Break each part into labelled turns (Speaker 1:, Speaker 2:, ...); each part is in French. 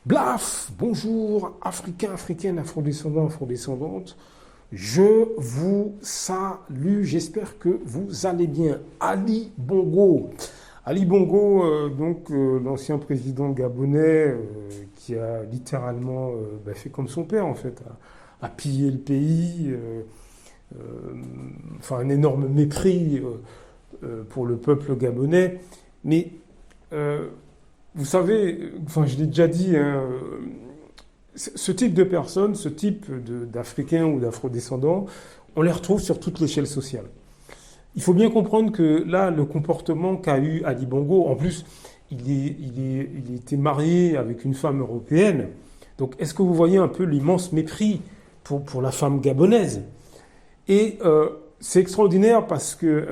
Speaker 1: Blaf, bonjour, Africains, Africaines, Afrodescendants, Afrodescendantes. Je vous salue, j'espère que vous allez bien. Ali Bongo. Ali Bongo, l'ancien président gabonais qui a littéralement fait comme son père en fait, a pillé le pays, un énorme mépris pour le peuple gabonais. Mais vous savez, je l'ai déjà dit, hein, ce type de personnes, ce type d'Africains ou d'Afrodescendants, on les retrouve sur toute l'échelle sociale. Il faut bien comprendre que là, le comportement qu'a eu Ali Bongo, en plus, il était marié avec une femme européenne. Donc, est-ce que vous voyez un peu l'immense mépris pour la femme gabonaise? Et c'est extraordinaire parce que...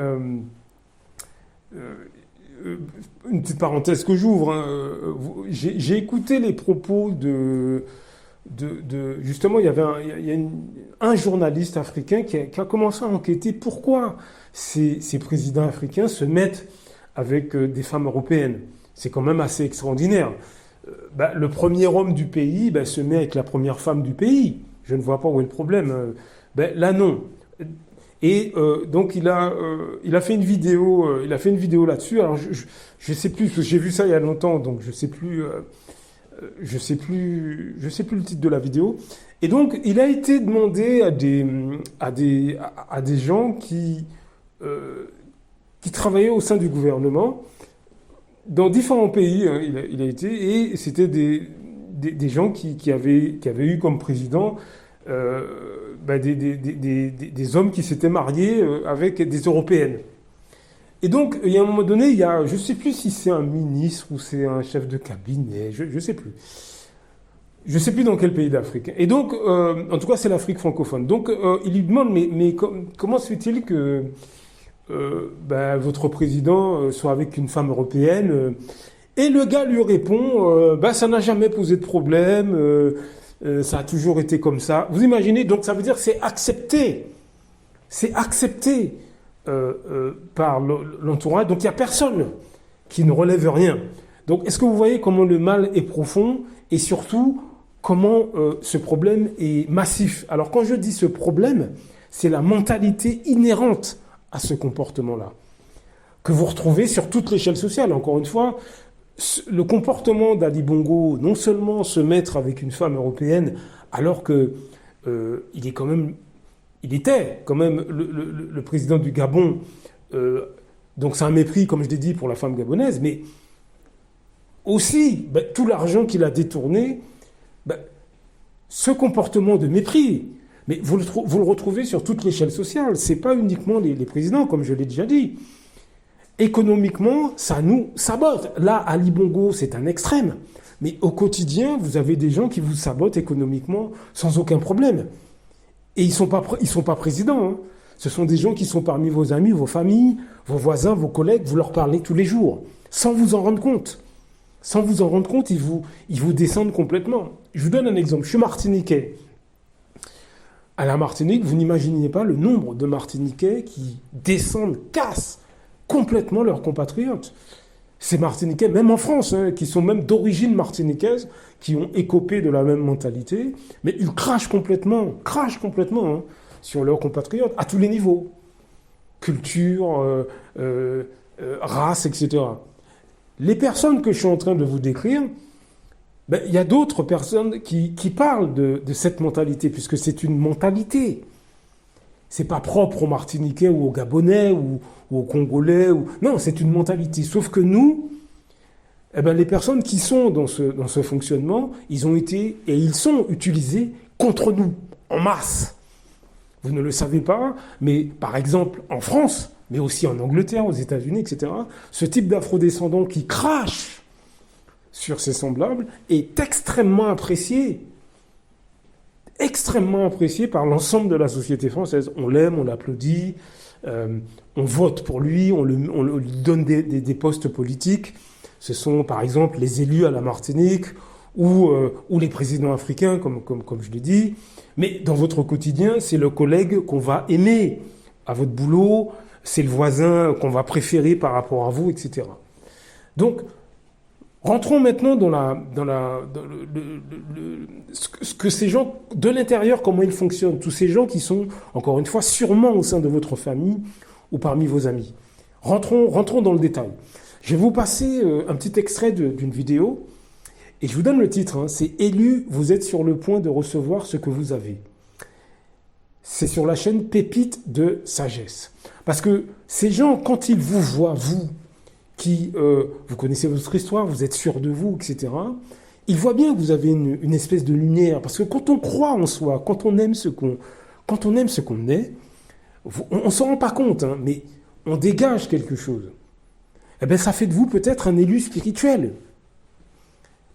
Speaker 1: une petite parenthèse que j'ouvre, hein, j'ai écouté les propos justement, il y avait un journaliste africain qui a commencé à enquêter pourquoi ces présidents africains se mettent avec des femmes européennes. C'est quand même assez extraordinaire. Le premier homme du pays se met avec la première femme du pays. Je ne vois pas où est le problème. Là, non. Et donc il a fait une vidéo, là-dessus. Alors je sais plus, j'ai vu ça il y a longtemps, donc je sais plus le titre de la vidéo. Et donc il a été demandé à des gens qui travaillaient au sein du gouvernement dans différents pays. Hein, il a été, et c'était des gens qui avaient eu comme président des hommes qui s'étaient mariés avec des Européennes. Et donc, il y a un moment donné, je ne sais plus si c'est un ministre ou c'est un chef de cabinet, je ne sais plus. Je ne sais plus dans quel pays d'Afrique. Et donc, en tout cas, c'est l'Afrique francophone. Donc, il lui demande, mais comment se fait-il que votre président soit avec une femme européenne Et le gars lui répond, ça n'a jamais posé de problème, ça a toujours été comme ça. Vous imaginez, donc ça veut dire que c'est accepté. C'est accepté par l'entourage. Donc il n'y a personne qui ne relève rien. Donc est-ce que vous voyez comment le mal est profond et surtout comment ce problème est massif? Alors quand je dis ce problème, c'est la mentalité inhérente à ce comportement-là, que vous retrouvez sur toute l'échelle sociale. Encore une fois, le comportement d'Ali Bongo, non seulement se mettre avec une femme européenne, alors que il était quand même le président du Gabon, donc c'est un mépris, comme je l'ai dit, pour la femme gabonaise, mais aussi tout l'argent qu'il a détourné, ce comportement de mépris, mais vous le retrouvez sur toute l'échelle sociale. C'est pas uniquement les présidents, comme je l'ai déjà dit. Économiquement, ça nous sabote. Là, Ali Bongo, c'est un extrême. Mais au quotidien, vous avez des gens qui vous sabotent économiquement sans aucun problème. Et ils sont pas présidents. Hein. Ce sont des gens qui sont parmi vos amis, vos familles, vos voisins, vos collègues. Vous leur parlez tous les jours, sans vous en rendre compte. Sans vous en rendre compte, ils vous descendent complètement. Je vous donne un exemple. Je suis martiniquais. À la Martinique, vous n'imaginez pas le nombre de Martiniquais qui descendent, cassent complètement leurs compatriotes. Ces Martiniquais, même en France, hein, qui sont même d'origine martiniquaise, qui ont écopé de la même mentalité, mais ils crachent complètement hein, sur leurs compatriotes, à tous les niveaux. Culture, race, etc. Les personnes que je suis en train de vous décrire, y a d'autres personnes qui parlent de cette mentalité, puisque c'est une mentalité. C'est pas propre aux Martiniquais ou aux Gabonais ou aux Congolais. Non, c'est une mentalité. Sauf que nous, les personnes qui sont dans ce fonctionnement, ils ont été et ils sont utilisés contre nous, en masse. Vous ne le savez pas, mais par exemple en France, mais aussi en Angleterre, aux États-Unis, etc., ce type d'afrodescendant qui crache sur ses semblables est extrêmement apprécié par l'ensemble de la société française. On l'aime, on l'applaudit, on vote pour lui, on lui donne des postes politiques. Ce sont par exemple les élus à la Martinique ou les présidents africains, comme je l'ai dit. Mais dans votre quotidien, c'est le collègue qu'on va aimer à votre boulot, c'est le voisin qu'on va préférer par rapport à vous, etc. Donc, Rentrons maintenant ce que ces gens de l'intérieur, comment ils fonctionnent. Tous ces gens qui sont, encore une fois, sûrement au sein de votre famille ou parmi vos amis. Rentrons dans le détail. Je vais vous passer un petit extrait d'une vidéo et je vous donne le titre. Hein, c'est « Élu, vous êtes sur le point de recevoir ce que vous avez ». C'est sur la chaîne Pépites de Sagesse. Parce que ces gens, quand ils vous voient, vous connaissez votre histoire, vous êtes sûr de vous, etc., ils voient bien que vous avez une espèce de lumière. Parce que quand on croit en soi, quand on aime ce qu'on est, on ne s'en rend pas compte, hein, mais on dégage quelque chose. Eh bien, ça fait de vous peut-être un élu spirituel.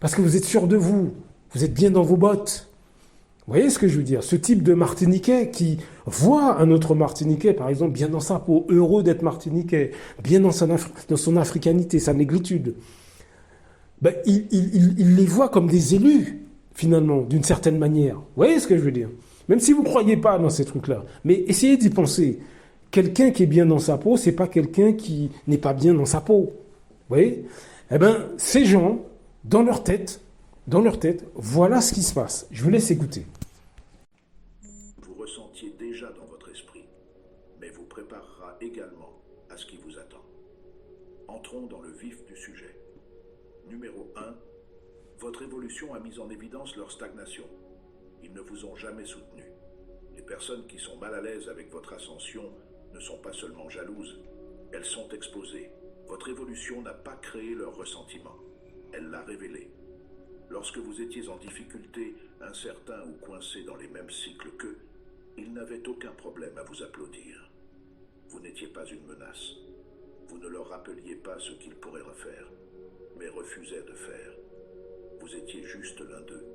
Speaker 1: Parce que vous êtes sûr de vous, vous êtes bien dans vos bottes. Vous voyez ce que je veux dire? Ce type de Martiniquais qui voit un autre Martiniquais, par exemple, bien dans sa peau, heureux d'être Martiniquais, bien dans son africanité, sa négritude, ben, il les voit comme des élus, finalement, d'une certaine manière. Vous voyez ce que je veux dire? Même si vous ne croyez pas dans ces trucs-là. Mais essayez d'y penser. Quelqu'un qui est bien dans sa peau, c'est pas quelqu'un qui n'est pas bien dans sa peau. Vous voyez? Eh bien, ces gens, dans leur tête, voilà ce qui se passe. Je vous laisse écouter.
Speaker 2: Vous ressentiez déjà dans votre esprit, mais vous préparera également à ce qui vous attend. Entrons dans le vif du sujet. Numéro 1. Votre évolution a mis en évidence leur stagnation. Ils ne vous ont jamais soutenu. Les personnes qui sont mal à l'aise avec votre ascension ne sont pas seulement jalouses, elles sont exposées. Votre évolution n'a pas créé leur ressentiment, elle l'a révélé. Lorsque vous étiez en difficulté, incertain ou coincé dans les mêmes cycles qu'eux, ils n'avaient aucun problème à vous applaudir. Vous n'étiez pas une menace. Vous ne leur rappeliez pas ce qu'ils pourraient refaire, mais refusaient de faire. Vous étiez juste l'un d'eux.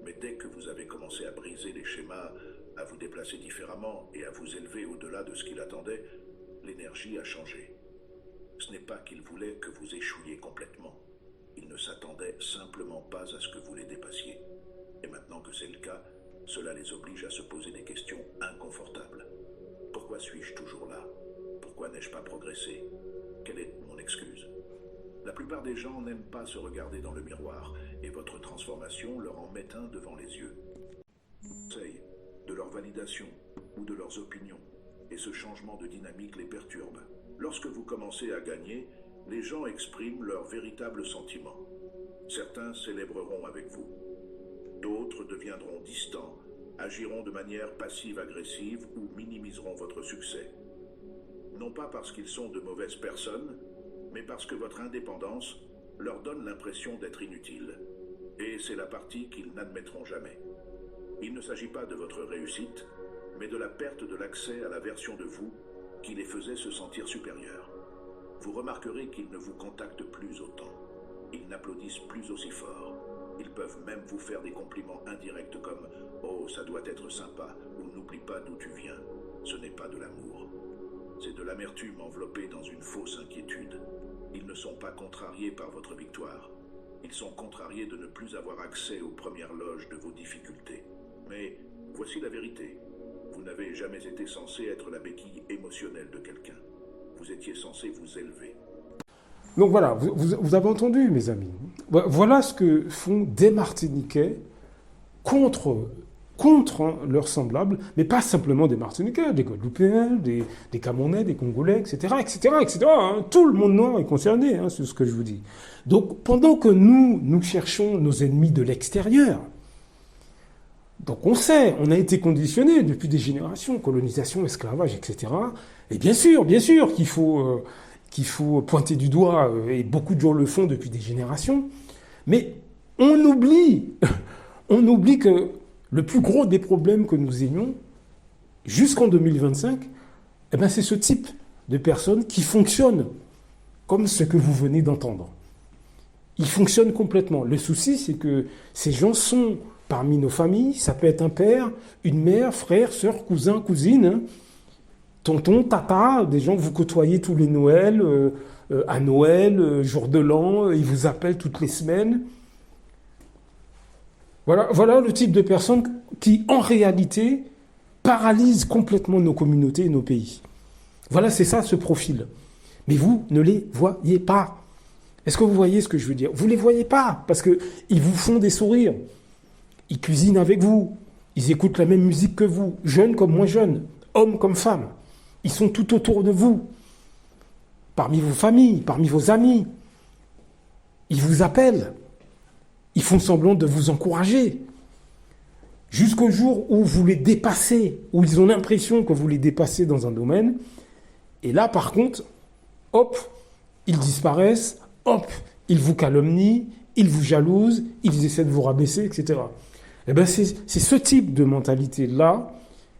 Speaker 2: Mais dès que vous avez commencé à briser les schémas, à vous déplacer différemment et à vous élever au-delà de ce qu'il attendait, l'énergie a changé. Ce n'est pas qu'ils voulaient que vous échouiez complètement. Ils ne s'attendaient simplement pas à ce que vous les dépassiez. Et maintenant que c'est le cas, cela les oblige à se poser des questions inconfortables. Pourquoi suis-je toujours là? Pourquoi n'ai-je pas progressé? Quelle est mon excuse? La plupart des gens n'aiment pas se regarder dans le miroir, et votre transformation leur en met un devant les yeux. Conseil, de leur validation ou de leurs opinions, et ce changement de dynamique les perturbe. Lorsque vous commencez à gagner, les gens expriment leurs véritables sentiments. Certains célébreront avec vous. D'autres deviendront distants, agiront de manière passive-agressive ou minimiseront votre succès. Non pas parce qu'ils sont de mauvaises personnes, mais parce que votre indépendance leur donne l'impression d'être inutile. Et c'est la partie qu'ils n'admettront jamais. Il ne s'agit pas de votre réussite, mais de la perte de l'accès à la version de vous qui les faisait se sentir supérieurs. Vous remarquerez qu'ils ne vous contactent plus autant. Ils n'applaudissent plus aussi fort. Ils peuvent même vous faire des compliments indirects comme « Oh, ça doit être sympa » ou « N'oublie pas d'où tu viens ». Ce n'est pas de l'amour. C'est de l'amertume enveloppée dans une fausse inquiétude. Ils ne sont pas contrariés par votre victoire. Ils sont contrariés de ne plus avoir accès aux premières loges de vos difficultés. Mais voici la vérité. Vous n'avez jamais été censé être la béquille émotionnelle de quelqu'un. Vous étiez censé vous élever.
Speaker 1: Donc voilà, vous avez entendu, mes amis. Voilà ce que font des Martiniquais contre leurs semblables, mais pas simplement des Martiniquais, des Guadeloupéens, des Camerounais, des Congolais, etc., hein. Tout le monde noir est concerné, hein, c'est ce que je vous dis. Donc pendant que nous cherchons nos ennemis de l'extérieur, donc on sait, on a été conditionné depuis des générations, colonisation, esclavage, etc. Et bien sûr qu'il faut pointer du doigt, et beaucoup de gens le font depuis des générations, mais on oublie que le plus gros des problèmes que nous ayons, jusqu'en 2025, eh ben c'est ce type de personnes qui fonctionnent comme ce que vous venez d'entendre. Ils fonctionnent complètement. Le souci, c'est que ces gens sont parmi nos familles. Ça peut être un père, une mère, frère, sœur, cousin, cousine, hein, tonton, tata, des gens que vous côtoyez tous les Noëls, à Noël, jour de l'an, ils vous appellent toutes les semaines. Voilà le type de personnes qui, en réalité, paralysent complètement nos communautés et nos pays. Voilà, c'est ça, ce profil. Mais vous ne les voyez pas. Est-ce que vous voyez ce que je veux dire? Vous ne les voyez pas, parce qu'ils vous font des sourires. Ils cuisinent avec vous. Ils écoutent la même musique que vous, jeunes comme moins jeunes, hommes comme femmes. Ils sont tout autour de vous, parmi vos familles, parmi vos amis. Ils vous appellent. Ils font semblant de vous encourager. Jusqu'au jour où vous les dépassez, où ils ont l'impression que vous les dépassez dans un domaine. Et là, par contre, hop, ils disparaissent, hop, ils vous calomnient, ils vous jalousent, ils essaient de vous rabaisser, etc. Eh bien, c'est ce type de mentalité-là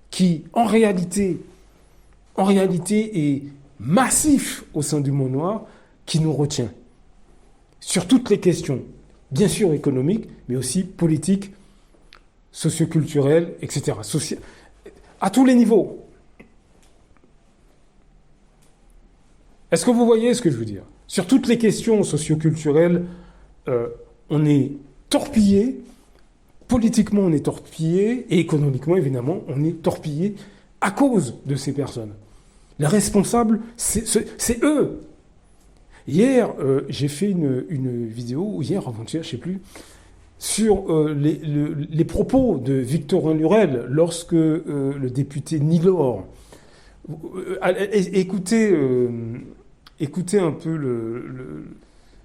Speaker 1: qui, en réalité, est massif au sein du monde noir, qui nous retient. Sur toutes les questions, bien sûr économiques, mais aussi politiques, socioculturelles, etc. À tous les niveaux. Est-ce que vous voyez ce que je veux dire? Sur toutes les questions socioculturelles, on est torpillé, politiquement on est torpillé, et économiquement évidemment on est torpillé à cause de ces personnes. Les responsables, c'est eux. Hier, j'ai fait une vidéo, ou hier, avant-hier, je ne sais plus, sur les propos de Victorin Lurel lorsque le député Nilor... écoutez un peu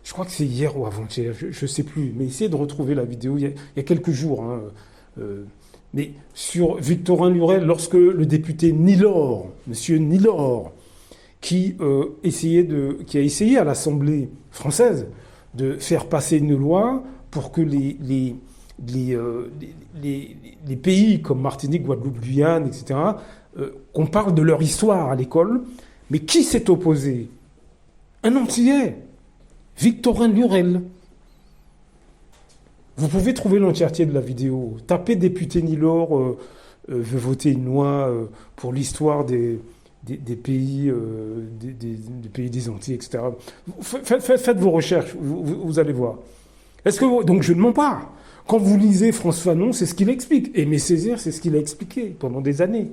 Speaker 1: je crois que c'est hier ou avant-hier, je ne sais plus, mais essayez de retrouver la vidéo, il y a quelques jours. Mais sur Victorin Lurel, lorsque le député Nilor, monsieur Nilor, qui a essayé à l'Assemblée française de faire passer une loi pour que les pays comme Martinique, Guadeloupe, Guyane, etc., qu'on parle de leur histoire à l'école. Mais qui s'est opposé? Un Antillais, Victorin Lurel. Vous pouvez trouver l'entièreté de la vidéo. Tapez député Nilor veut voter une loi pour l'histoire des pays, des pays des Antilles, etc. Faites vos recherches, vous allez voir. Donc je ne mens pas. Quand vous lisez François Fanon, c'est ce qu'il explique. Et Aimé Césaire, c'est ce qu'il a expliqué pendant des années.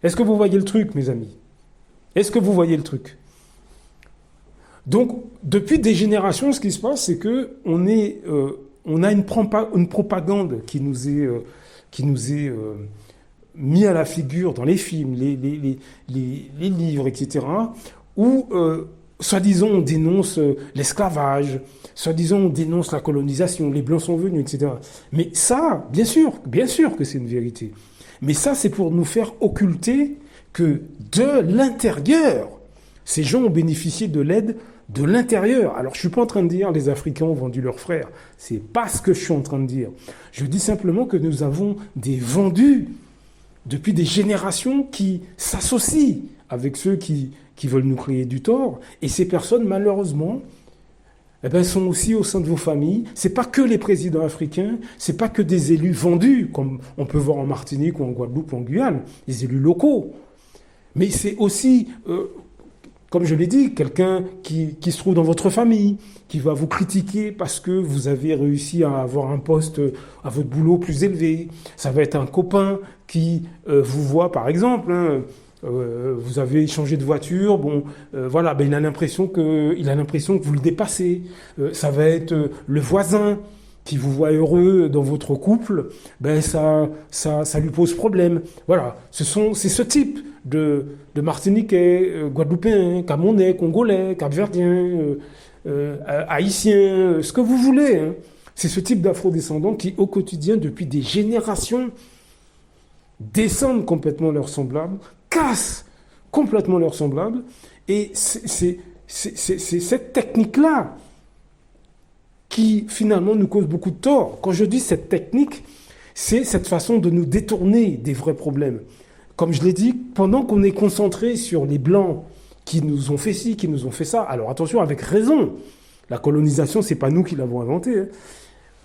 Speaker 1: Est-ce que vous voyez le truc, mes amis? Est-ce que vous voyez le truc? Donc, depuis des générations, ce qui se passe, c'est que on a une propagande qui nous est mis à la figure dans les films, les livres, etc., où, soi-disant, on dénonce l'esclavage, soi-disant, on dénonce la colonisation, les Blancs sont venus, etc. Mais ça, bien sûr que c'est une vérité. Mais ça, c'est pour nous faire occulter que de l'intérieur, ces gens ont bénéficié de l'aide de l'intérieur. Alors, je ne suis pas en train de dire les Africains ont vendu leurs frères. Ce n'est pas ce que je suis en train de dire. Je dis simplement que nous avons des vendus depuis des générations qui s'associent avec ceux qui veulent nous créer du tort. Et ces personnes, malheureusement, sont aussi au sein de vos familles. C'est pas que les présidents africains, c'est pas que des élus vendus, comme on peut voir en Martinique ou en Guadeloupe ou en Guyane, les élus locaux. Mais c'est aussi, comme je l'ai dit, quelqu'un qui se trouve dans votre famille, qui va vous critiquer parce que vous avez réussi à avoir un poste à votre boulot plus élevé. Ça va être un copain qui vous voit, par exemple, vous avez changé de voiture, il a l'impression que vous le dépassez. Ça va être le voisin qui vous voit heureux dans votre couple, ça lui pose problème. Voilà, c'est ce type de Martiniquais, Guadeloupéens, Camerounais, Congolais, Capverdiens, Haïtiens, ce que vous voulez. Hein. C'est ce type d'afro-descendants qui, au quotidien, depuis des générations, descendent complètement leurs semblables, cassent complètement leurs semblables, et c'est cette technique-là qui, finalement, nous cause beaucoup de tort. Quand je dis cette technique, c'est cette façon de nous détourner des vrais problèmes. Comme je l'ai dit, pendant qu'on est concentré sur les Blancs qui nous ont fait ci, qui nous ont fait ça, alors attention, avec raison, la colonisation, c'est pas nous qui l'avons inventée, hein.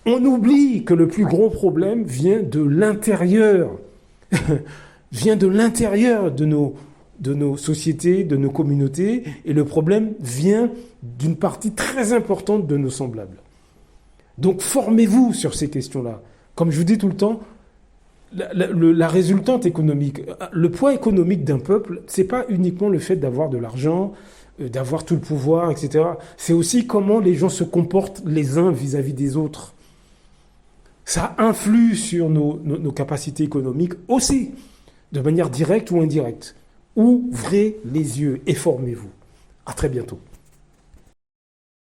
Speaker 1: On oublie que le plus gros problème vient de l'intérieur, vient de l'intérieur de nos sociétés, de nos communautés, et le problème vient d'une partie très importante de nos semblables. Donc formez-vous sur ces questions-là. Comme je vous dis tout le temps, la résultante économique, le poids économique d'un peuple, c'est pas uniquement le fait d'avoir de l'argent, d'avoir tout le pouvoir, etc. C'est aussi comment les gens se comportent les uns vis-à-vis des autres. Ça influe sur nos capacités économiques aussi, de manière directe ou indirecte. Ouvrez les yeux et formez-vous. À très bientôt.